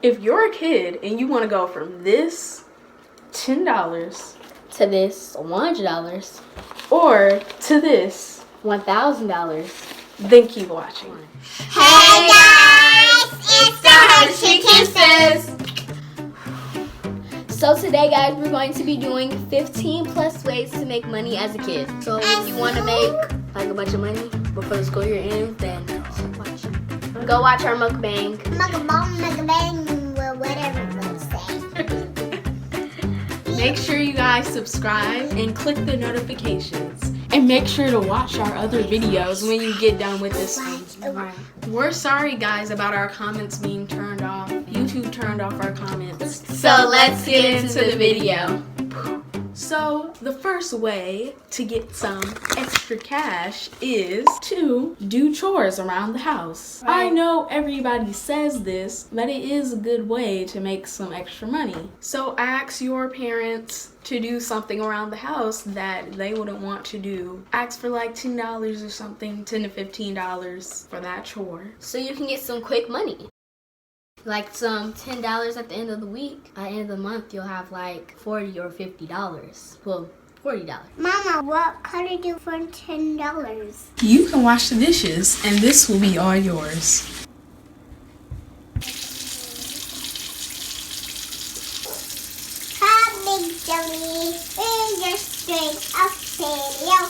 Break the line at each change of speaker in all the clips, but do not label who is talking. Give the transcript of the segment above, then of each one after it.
If you're a kid and you want to go from this $10
to this $100
or to this
$1,000,
then keep watching.
Hey guys, it's the Hershey Kisses.
So today, guys, we're going to be doing 15 plus ways to make money as a kid. So if you want to make like a bunch of money before the school year ends, then go watch our mukbang.
Mukbang, whatever you say.
Make sure you guys subscribe and click the notifications. And make sure to watch our other videos when you get done with this one.
Right.
We're sorry, guys, about our comments being turned off. YouTube turned off our comments.
So let's get into the video.
So the first way to get some extra cash is to do chores around the house.
Right.
I know everybody says this, but it is a good way to make some extra money. So ask your parents to do something around the house that they wouldn't want to do. Ask for like $10 or something, $10 to $15 for that chore.
So you can get some quick money. Like some $10 at the end of the week. At the end of the month, you'll have like $40 or $50. Well, $40.
Mama, what can I do for $10?
You can wash the dishes, and this will be all yours.
Hi, Big Jelly. Here's your string of cereal.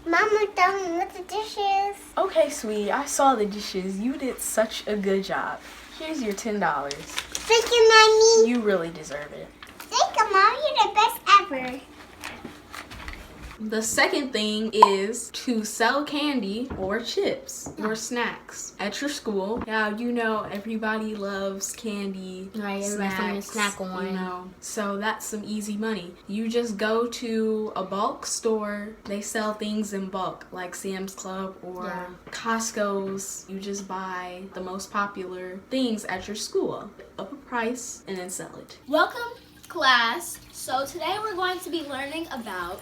Mama, done with the dishes.
Okay, sweetie, I saw the dishes. You did such a good job. Here's your $10.
Thank you, Mommy.
You really deserve it.
Thank you, Mom. You're the best ever.
The second thing is to sell candy or chips or snacks at your school. Now, you know everybody loves candy,
Right, everybody's having a snack on.
you know, so that's some easy money. You just go to a bulk store. They sell things in bulk, like Sam's Club or Costco's. You just buy the most popular things at your school, up a price, and then sell it.
Welcome, class. So today we're going to be learning about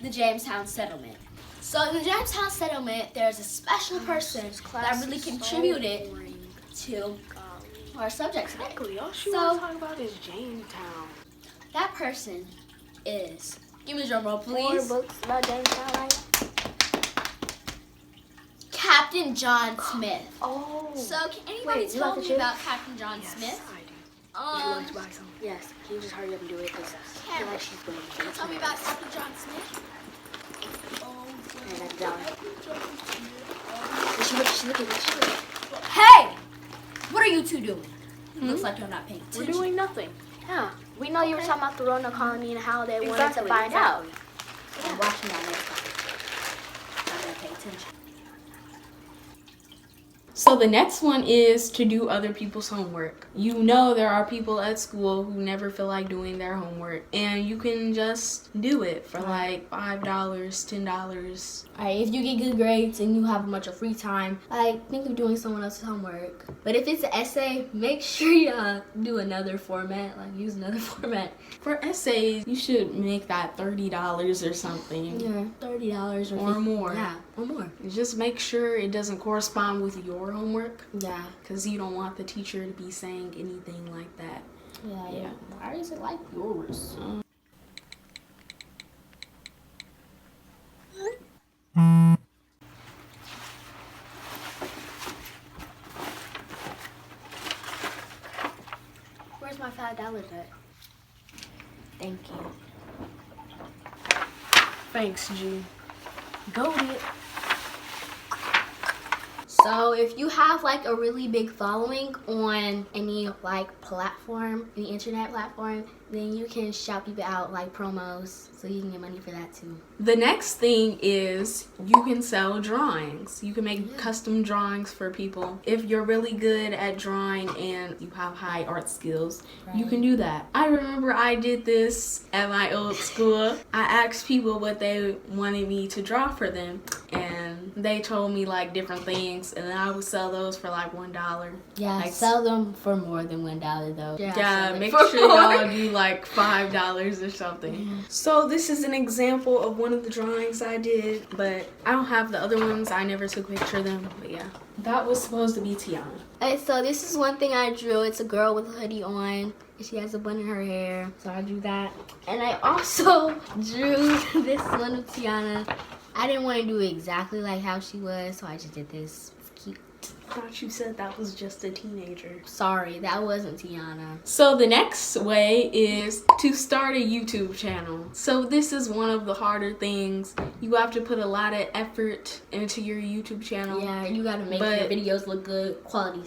the Jamestown settlement. So in the Jamestown settlement, there's a special person that really contributed to our subject today.
All she
So-
wants to talk about is Jamestown.
That person is, give me a drum roll, please.
books about Jamestown, right?
Captain John Smith.
Oh.
So can anybody
Wait, you
tell
like the
me
chips?
about Captain John Smith?
I do. Would you like to
Can
buy some?
Yes, can you just hurry up and do it? Because I feel like she's going to
you tell me about Captain John Smith?
that's down. She look at me.
Hey! What are you two doing? Looks like you're not paying
We're
attention.
doing nothing.
Yeah, we know you were talking about the Rona colony and how they wanted to find out.
I'm watching that next time. I'm gonna pay attention.
So the next one is to do other people's homework. You know there are people at school who never feel like doing their homework, and you can just do it for like $5, $10.
Alright, if you get good grades and you have a bunch of free time, like think of doing someone else's homework. But if it's an essay, make sure you do another format, like use another format.
For essays, you should make that $30 or something.
Yeah, $30
Or
$50.
more.
Yeah, or more.
Just make sure it doesn't correspond with your homework,
Yeah,
because you don't want the teacher to be saying anything like that.
yeah. Why is it like yours? Where's my $5 at? Thank you.
Thanks, G. Go it.
So if you have like a really big following on any like platform, any internet platform, then you can shout people out like promos so you can get money for that too.
The next thing is you can sell drawings. You can make custom drawings for people. If you're really good at drawing and you have high art skills, you can do that. I remember I did this at my old school. I asked people what they wanted me to draw for them, and they told me like different things, and then I would sell those for like $1.
Yeah,
Like,
sell them for more than $1 though.
yeah,
sell it
make
for
sure
more.
y'all do like $5 or something. So this is an example of one of the drawings I did, but I don't have the other ones. I never took a picture of them, but yeah. That was supposed to be Tiana.
Okay, so this is one thing I drew. It's a girl with a hoodie on. She has a bun in her hair, so I drew that. And I also drew this one of Tiana. I didn't want to do it exactly like how she was, so I just did this. It's cute.
I thought you said that was just a teenager.
Sorry, that wasn't Tiana.
So the next way is to start a YouTube channel. So this is one of the harder things. You have to put a lot of effort into your YouTube channel.
Yeah, you gotta make your videos look good. Quality,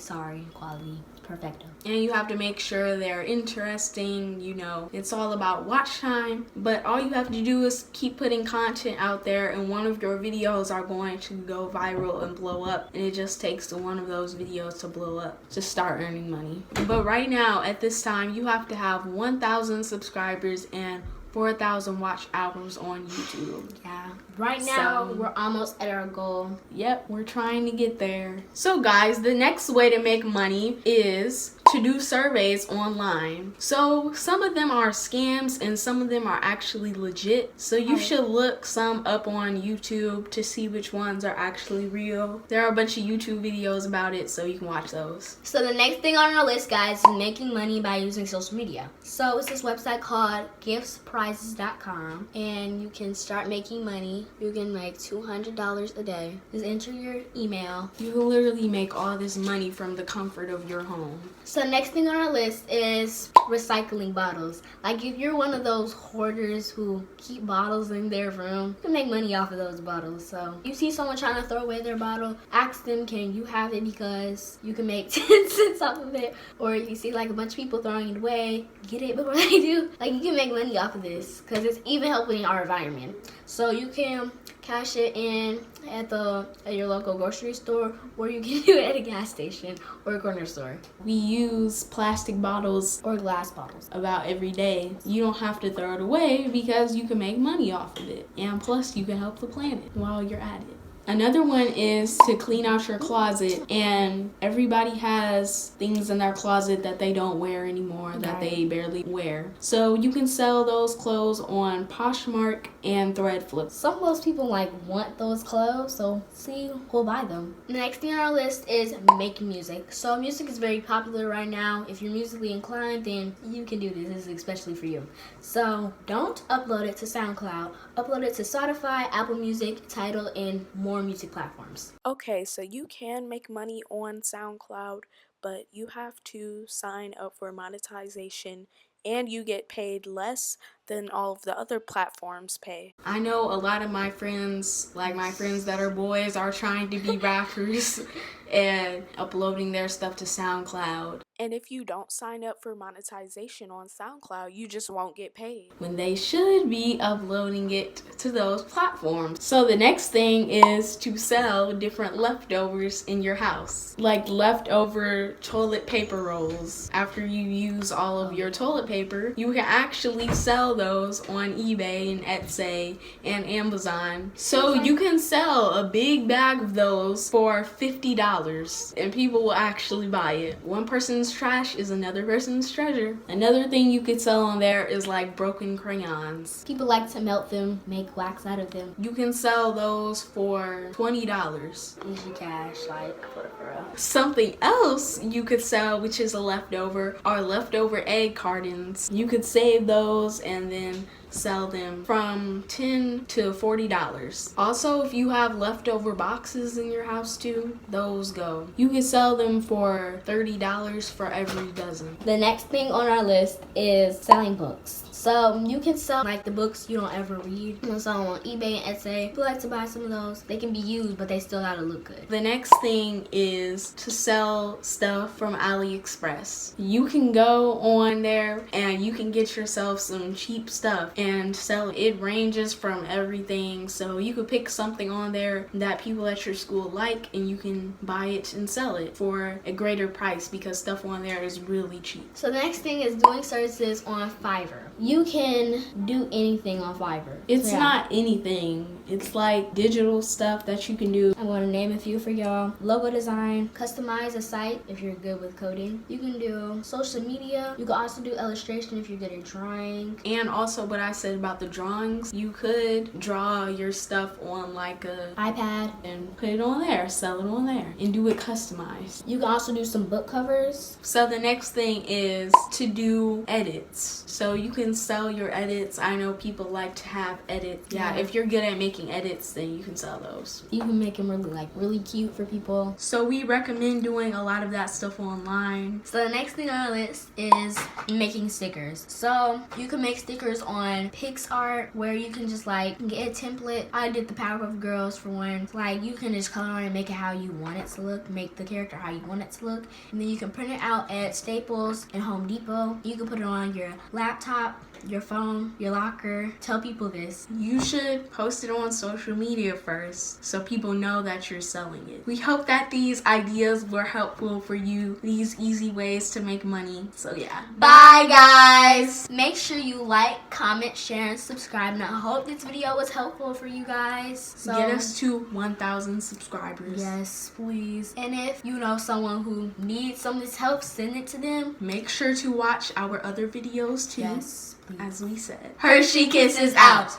perfecto.
And you have to make sure they're interesting, you know, it's all about watch time. But all you have to do is keep putting content out there, and one of your videos are going to go viral and blow up. And it just takes one of those videos to blow up to start earning money. But right now, at this time, you have to have 1,000 subscribers and 4,000 watch hours on YouTube.
Yeah. Right now, we're almost at our goal.
Yep, we're trying to get there. So guys, the next way to make money is to do surveys online. So some of them are scams and some of them are actually legit. So you should look some up on YouTube to see which ones are actually real. There are a bunch of YouTube videos about it, so you can watch those.
So the next thing on our list, guys, is making money by using social media. So it's this website called giftsprizes.com, and you can start making money. You can make $200 a day. Just enter your email.
You can literally make all this money from the comfort of your home.
So next thing on our list is recycling bottles. Like if you're one of those hoarders who keep bottles in their room, you can make money off of those bottles. So you see someone trying to throw away their bottle, ask them, can you have it, because you can make 10 cents off of it. Or if you see like a bunch of people throwing it away, get it before they do. Like you can make money off of this because it's even helping our environment. So you can cash it in at your local grocery store, or you can do it at a gas station or a corner store.
We use plastic bottles
Or glass bottles.
about every day. You don't have to throw it away because you can make money off of it. And plus you can help the planet while you're at it. Another one is to clean out your closet, and everybody has things in their closet that they don't wear anymore, that they barely wear. So you can sell those clothes on Poshmark and Threadflip.
Some of those people want those clothes, so see who'll buy them. The next thing on our list is making music. So music is very popular right now. If you're musically inclined, then you can do this. This is especially for you. So don't upload it to SoundCloud. Upload it to Spotify, Apple Music, Tidal, and more music platforms.
Okay, so you can make money on SoundCloud, but you have to sign up for monetization, and you get paid less than all of the other platforms pay.
I know a lot of my friends, like my friends that are boys, are trying to be rappers and uploading their stuff to SoundCloud.
And if you don't sign up for monetization on SoundCloud, you just won't get paid.
When they should be uploading it to those platforms. So the next thing is to sell different leftovers in your house. Like leftover toilet paper rolls. After you use all of your toilet paper, you can actually sell those on eBay and Etsy and Amazon. So you can sell a big bag of those for $50 and people will actually buy it. One person's trash is another person's treasure. Another thing you could sell on there is like broken crayons.
People like to melt them, make wax out of them.
You can sell those for $20.
Easy cash, like for real.
Something else you could sell, which is a leftover, are leftover egg cartons. You could save those and then sell them from $10 to $40. Also, if you have leftover boxes in your house too, those go. You can sell them for $30 for every dozen.
The next thing on our list is selling books. So you can sell like the books you don't ever read. You can sell them on eBay and Etsy. If you like to buy some of those, they can be used, but they still gotta look good.
The next thing is to sell stuff from AliExpress. You can go on there and you can get yourself some cheap stuff and sell it. It ranges from everything, so you could pick something on there that people at your school like, and you can buy it and sell it for a greater price because stuff on there is really cheap.
So the next thing is doing services on Fiverr. You can do anything on Fiverr.
It's not anything. It's like digital stuff that you can do.
I'm going to name a few for y'all. Logo design, customize a site if you're good with coding. You can do social media. You can also do illustration if you're good at drawing.
And also what I said about the drawings, you could draw your stuff on like a
iPad
and put it on there, sell it on there, and do it customized.
You can also do some book covers.
So the next thing is to do edits. So you can sell your edits. I know people like to have edits. Yeah, if you're good at making edits, then you can sell those.
You can make them really cute for people.
So we recommend doing a lot of that stuff online.
So the next thing on our list is making stickers. So you can make stickers on PixArt where you can just like get a template. I did the Powerpuff Girls for one. Like you can just color on it and make it how you want it to look. Make the character how you want it to look. And then you can print it out at Staples and Home Depot. You can put it on your laptop, your phone, your locker. Tell people this.
You should post it on social media first so people know that you're selling it. We hope that these ideas were helpful for you. These easy ways to make money. So yeah.
Bye guys. Make sure you like, comment, share, and subscribe. And I hope this video was helpful for you guys. So
get us to 1,000 subscribers.
Yes, please. And if you know someone who needs some of this help, send it to them.
Make sure to watch our other videos too.
Yes, please.
As we said.
Hershey Kisses out.